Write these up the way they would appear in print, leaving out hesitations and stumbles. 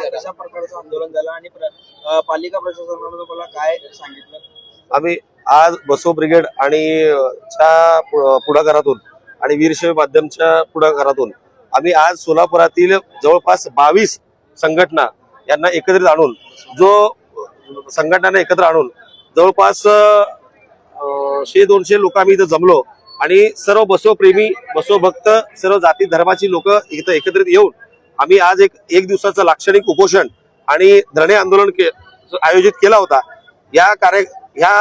कशा प्रकारचं आंदोलन झालं आणि पालिका प्रशासनानं तुम्हाला काय सांगितलं? आम्ही आज बसव ब्रिगेड आणि च्या पुढाकारातून आणि वीरशैव माध्यमच्या पुढाकारातून आम्ही आज सोलापुरातील जवळपास 22 संघटना यांना एकत्रित आणून संघटनांना एकत्र आणून जवळपास 100-200 लोक आम्ही इथं जमलो आणि सर्व बसव प्रेमी बसव भक्त सर्व जाती धर्माची लोक इथं एकत्रित येऊन आम्ही आज एक दिवसाचं लाक्षणिक उपोषण आणि धरणे आंदोलन आयोजित केला होता। ह्या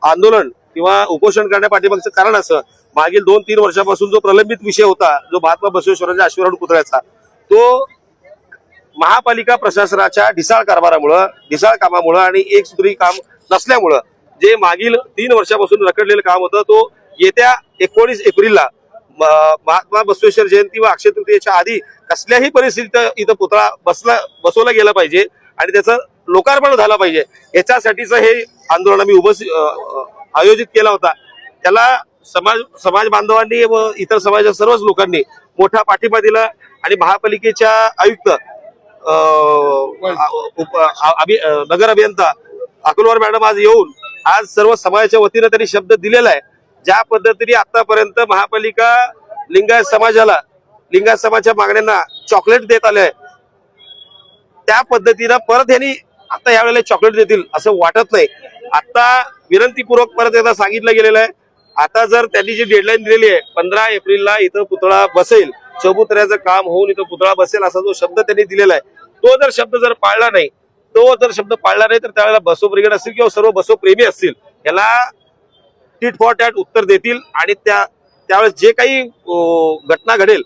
आंदोलन किंवा उपोषण करण्यापाठीमागचं कारण असं, मागील 2-3 वर्षापासून जो प्रलंबित विषय होता जो महात्मा बसवेश्वरांच्या अश्वारूढ पुतळ्याचा, तो महापालिका प्रशासनाच्या ढिसाळ कारभारामुळं, ढिसाळ कामामुळं आणि एकसूत्री काम नसल्यामुळं जे मागील 3 वर्षापासून रखडलेलं काम होतं, तो येत्या 19 एप्रिलला महात्मा बसवेश्वर जयंती व अक्षय तृतीयेच्या आधी कसल्याही परिस्थितीत इथं पुतळा बसवला गेला पाहिजे आणि त्याचं लोकार्पण झालं पाहिजे, याच्यासाठीच हे आंदोलन आम्ही आयोजित केला होता। त्याला समाज बांधवांनी व इतर समाजाच्या सर्वच लोकांनी मोठा पाठिंबा दिला आणि महापालिकेच्या आयुक्त नगर अभियंता अकुलवार मॅडम आज येऊन आज सर्व समाजाच्या वतीनं त्यांनी शब्द दिलेला आहे। ज्या पद्धतीने आतापर्यंत महापालिका लिंगायत समाजाच्या मागण्यांना चॉकलेट देत आले, त्या पद्धतीनं परत यांनी आता यावेळेला चॉकलेट देतील असं वाटत नाही। आता विनंतीपूर्वक परत एकदा सांगितलं गेलेलं आहे, आता जर त्यांनी जी डेडलाईन दिलेली आहे 15 एप्रिलला इथं पुतळा बसेल, चबुतऱ्याचं काम होऊन इथं पुतळा बसेल असा जो शब्द त्यांनी दिलेला आहे, तो जर शब्द पाळला नाही तर त्यावेळेला बसव ब्रिगेड असतील किंवा सर्व बसव प्रेमी असतील याला टीट फॉर टॅट उत्तर देतील आणि त्यावेळेस जे काही घटना घडेल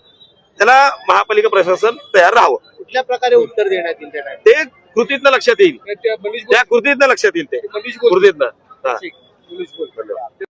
त्याला महापालिका प्रशासन तयार राहावं। कुठल्या प्रकारे उत्तर देण्यात येईल ते कृतीतनं लक्षात येईल, त्या कृतीतनं लक्षात येईल, ते कृतीतनं।